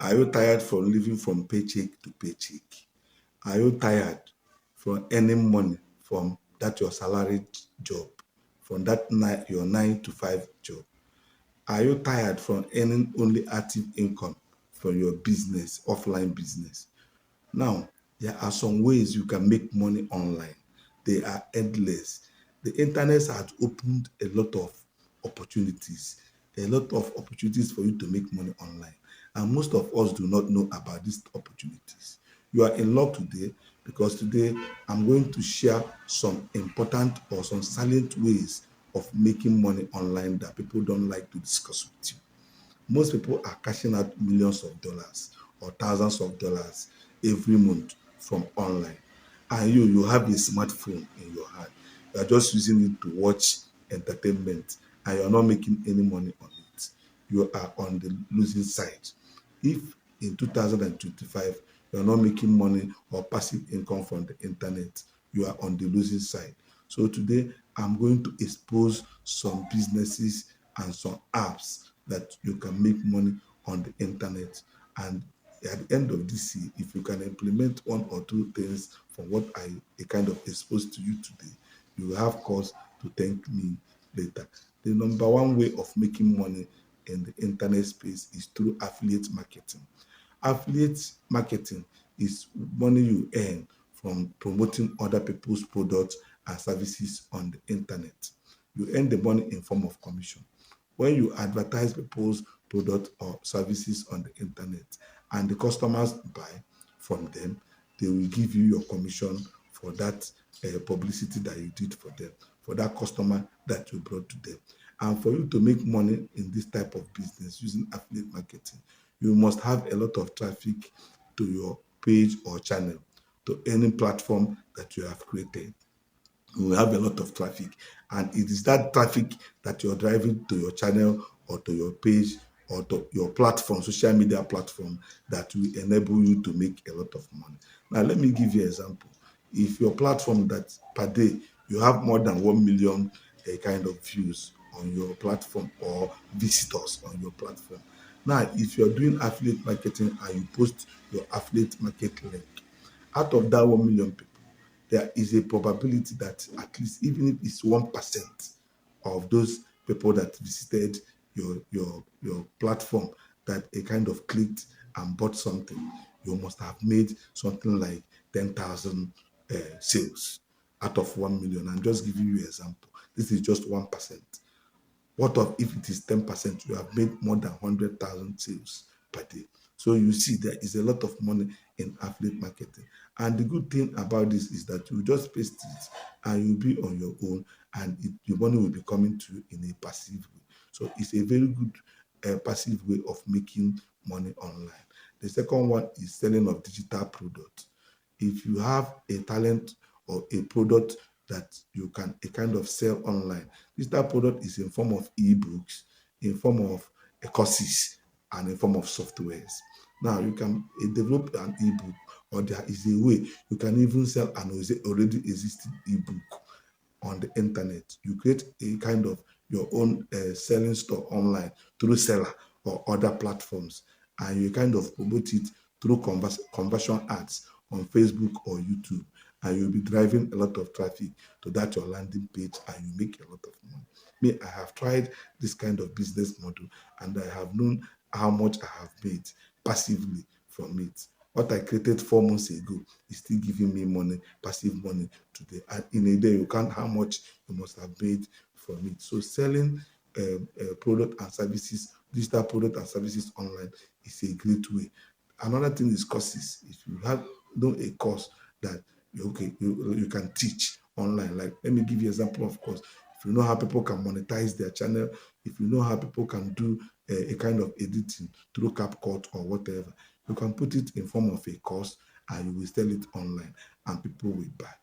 Are you tired from living from paycheck to paycheck? Are you tired from earning money from that your salaried job, from that your 9 to 5 job? Are you tired from earning only active income from your business, offline business? Now, there are some ways you can make money online. They are endless. The internet has opened a lot of opportunities for you to make money online. And most of us do not know about these opportunities. You are in luck today because today I'm going to share some important or some salient ways of making money online that people don't like to discuss with you. Most people are cashing out millions of dollars or thousands of dollars every month from online. And you have a smartphone in your hand. You are just using it to watch entertainment and you're not making any money on it. You are on the losing side. If in 2025 you're not making money or passive income from the internet, you are on the losing side. So today I'm going to expose some businesses and some apps that you can make money on the internet. And at the end of this year, if you can implement one or two things from what I kind of exposed to you today, you will have cause to thank me later. The number one way of making money in the internet space is through affiliate marketing. Affiliate marketing is money you earn from promoting other people's products and services on the internet. You earn the money in form of commission. When you advertise people's products or services on the internet and the customers buy from them, they will give you your commission for that publicity that you did for them, for that customer that you brought to them. And for you to make money in this type of business using affiliate marketing, you must have a lot of traffic to your page or channel, to any platform that you have created. You will have a lot of traffic, and it is that traffic that you're driving to your channel or to your page or to your platform, social media platform, that will enable you to make a lot of money. Now let me give you an example. If your platform that per day you have more than 1 million kind of views on your platform or visitors on your platform. Now if you're doing affiliate marketing and you post your affiliate market link, out of that 1 million people, there is a probability that at least even if it's 1% of those people that visited your platform that a kind of clicked and bought something, you must have made something like 10,000 sales out of 1 million. I'm just giving you an example. This is just 1%. What of if it is 10%? You have made more than 100,000 sales per day. So you see there is a lot of money in affiliate marketing. And the good thing about this is that you just paste it and you'll be on your own, and your money will be coming to you in a passive way. So it's a very good passive way of making money online. The second one is selling of digital products. If you have a talent or a product that you can a kind of sell online, digital product is in form of ebooks, in form of courses, and in form of softwares. Now you can develop an ebook, or there is a way you can even sell an already existing ebook on the internet. You create a kind of your own selling store online through seller or other platforms, and you kind of promote it through conversion ads on Facebook or YouTube, and you'll be driving a lot of traffic to that your landing page, and you make a lot of money. Me, I have tried this kind of business model, and I have known how much I have made passively from it. What I created 4 months ago is still giving me money, passive money today. And in a day, you count how much you must have made from it. So selling product and services, digital product and services online is a great way. Another thing is courses. If you have done a course that you can teach online, like let me give you an example of course. If you know how people can monetize their channel, if you know how people can do a kind of editing through CapCut or whatever, you can put it in form of a course and you will sell it online and people will buy.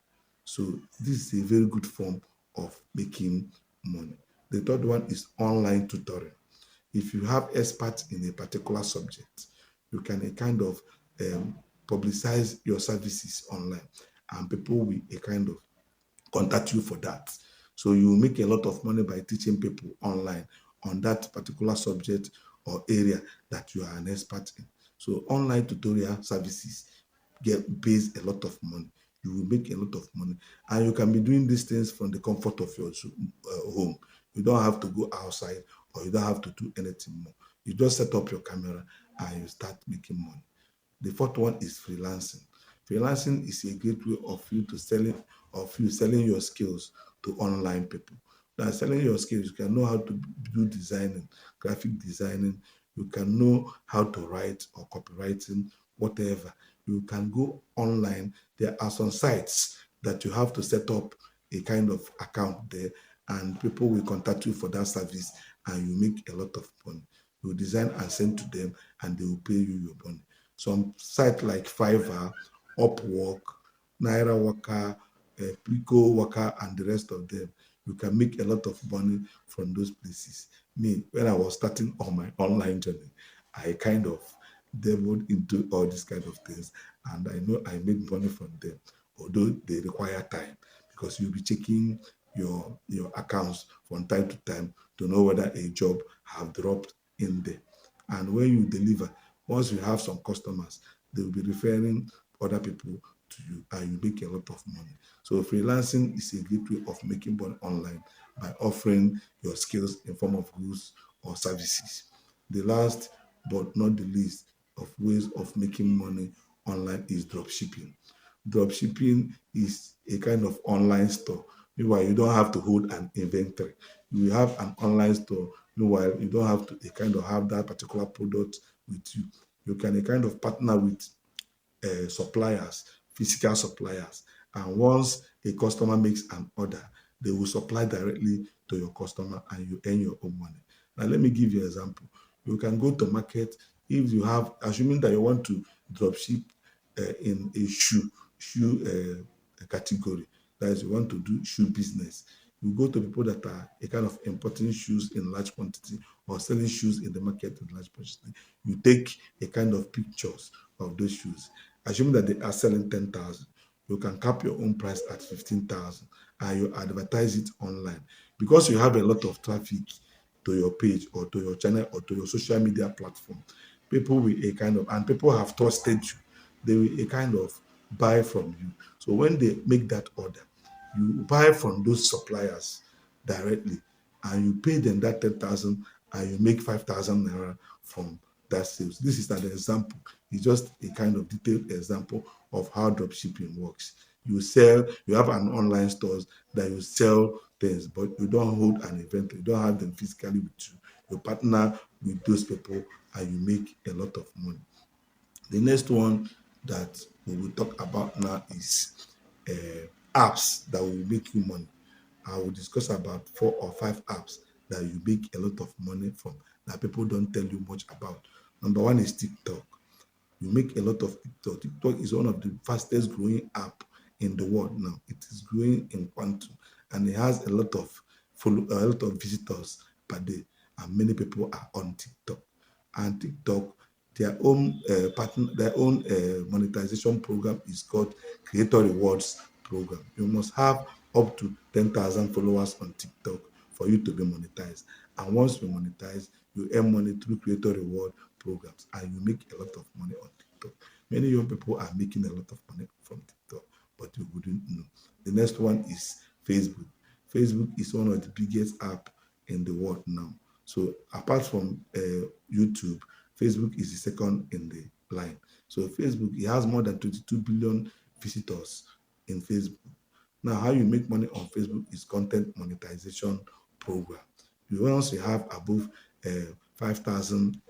So this is a very good form of making money. The third one is online tutoring. If you have experts in a particular subject, you can kind of publicize your services online, and people will kind of contact you for that. So you make a lot of money by teaching people online on that particular subject or area that you are an expert in. So online tutorial services pays a lot of money. You will make a lot of money, and you can be doing these things from the comfort of your home. You don't have to go outside, or you don't have to do anything more. You just set up your camera and you start making money. The fourth one is freelancing. Freelancing is a great way of you selling your skills to online people. Now, selling your skills, you can know how to do designing, graphic designing. You can know how to write or copywriting, whatever. You can go online. There are some sites that you have to set up a kind of account there, and people will contact you for that service, and you make a lot of money. You design and send to them, and they will pay you your money. Some sites like Fiverr, Upwork, Naira Worker, Pico Worker, and the rest of them, you can make a lot of money from those places. Me, when I was starting on my online journey, I kind of dabbled into all these kind of things, and I know I made money from them, although they require time, because you'll be checking your accounts from time to time to know whether a job have dropped in there. And when you deliver, once you have some customers, they will be referring other people to you, and you make a lot of money. So freelancing is a great way of making money online by offering your skills in form of goods or services. The last but not the least of ways of making money online is dropshipping. Dropshipping is a kind of online store. Meanwhile, you don't have to hold an inventory. You have an online store. Meanwhile, you don't have to kind of have that particular product with you. You can a kind of partner with suppliers, physical suppliers. And once a customer makes an order, they will supply directly to your customer, and you earn your own money. Now, let me give you an example. You can go to market if you have, assuming that you want to drop ship in a shoe category. That is, you want to do shoe business. You go to people that are a kind of importing shoes in large quantity or selling shoes in the market in large quantity. You take a kind of pictures of those shoes. Assuming that they are selling 10,000, you can cap your own price at 15,000, and you advertise it online. Because you have a lot of traffic to your page or to your channel or to your social media platform, people will a kind of, and people have trusted you, they will a kind of buy from you. So when they make that order, you buy from those suppliers directly, and you pay them that 10,000, and you make 5,000 naira from that sales. This is an example. It's just a kind of detailed example of how dropshipping works. You have an online stores that you sell things, but you don't hold an inventory. You don't have them physically with you. You partner with those people, and you make a lot of money. The next one that we will talk about now is apps that will make you money. I will discuss about 4 or 5 apps that you make a lot of money from, that people don't tell you much about. Number one is TikTok. You make a lot of TikTok. TikTok is one of the fastest growing app in the world now. It is growing in quantum, and it has a lot of visitors per day, and many people are on TikTok. And TikTok, their own monetization program is called Creator Rewards Program. You must have up to 10,000 followers on TikTok for you to be monetized. And once you monetize, you earn money through Creator Reward programs, and you make a lot of money on TikTok. Many young people are making a lot of money from TikTok, but you wouldn't know. The next one is Facebook. Facebook is one of the biggest app in the world now. So apart from YouTube, Facebook is the second in the line. So Facebook, it has more than 22 billion visitors in Facebook. Now, how you make money on Facebook is content monetization program. Once you have above 5,000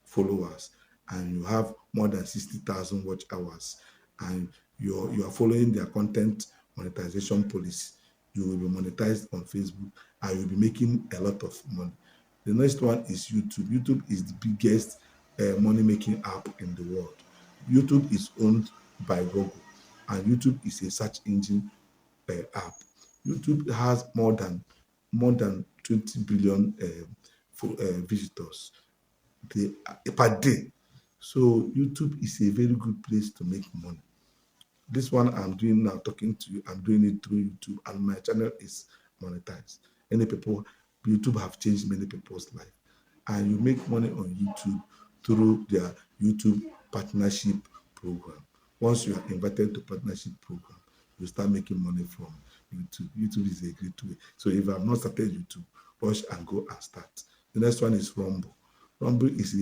followers, and you have more than 60,000 watch hours, and you are following their content monetization policy, you will be monetized on Facebook, and you'll be making a lot of money. The next one is YouTube. YouTube is the biggest money making app in the world. YouTube is owned by Google, and YouTube is a search engine app. YouTube has more than 20 billion visitors per day. So YouTube is a very good place to make money. This one I'm doing now, talking to you, I'm doing it through YouTube, and my channel is monetized. YouTube have changed many people's life, and you make money on YouTube through YouTube partnership program. Once you are invited to partnership program, you start making money from YouTube. YouTube is a great way. So if I have not started YouTube, rush and go and start. The next one is Rumble. Rumble is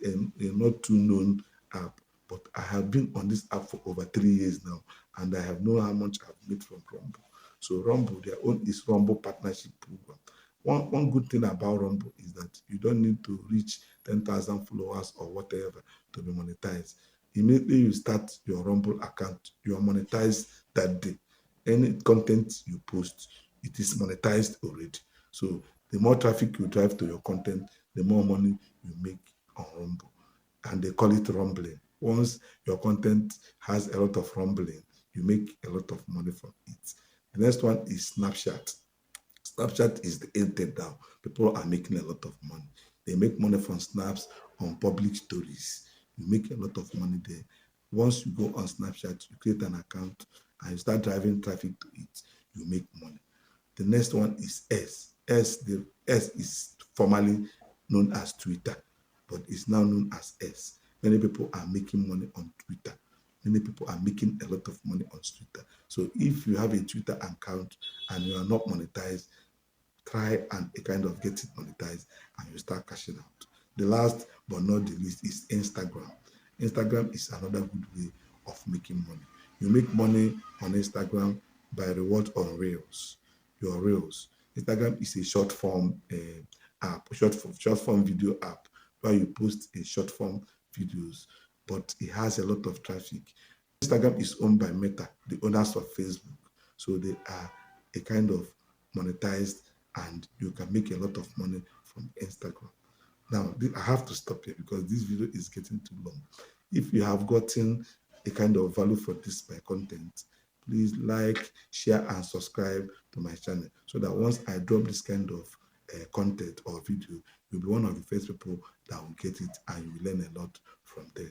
a not too known app, but I have been on this app for over 3 years now, and I have known how much I've made from Rumble. So Rumble, their own is Rumble Partnership Program. One good thing about Rumble is that you don't need to reach 10,000 followers or whatever to be monetized. Immediately you start your Rumble account, you are monetized that day. Any content you post, it is monetized already. So the more traffic you drive to your content, the more money you make on Rumble. And they call it rumbling. Once your content has a lot of rumbling, you make a lot of money from it. The next one is Snapchat. Snapchat is the internet now. People are making a lot of money. They make money from snaps on public stories. You make a lot of money there. Once you go on Snapchat, you create an account and you start driving traffic to it, you make money. The next one is S. The S is formerly known as Twitter, but it's now known as S. Many people are making money on Twitter. Many people are making a lot of money on Twitter. So if you have a Twitter account and you are not monetized, try and kind of get it monetized and you start cashing out. The last but not the least is Instagram. Instagram is another good way of making money. You make money on Instagram by reward on Reels. Your Reels. Instagram is a short form app, short form video app where you post a short form videos, but it has a lot of traffic. Instagram is owned by Meta, the owners of Facebook. So they are a kind of monetized and you can make a lot of money from Instagram. Now, I have to stop here because this video is getting too long. If you have gotten a kind of value for this my content, please like, share, and subscribe to my channel so that once I drop this kind of content or video, you'll be one of the first people that will get it and you will learn a lot from there.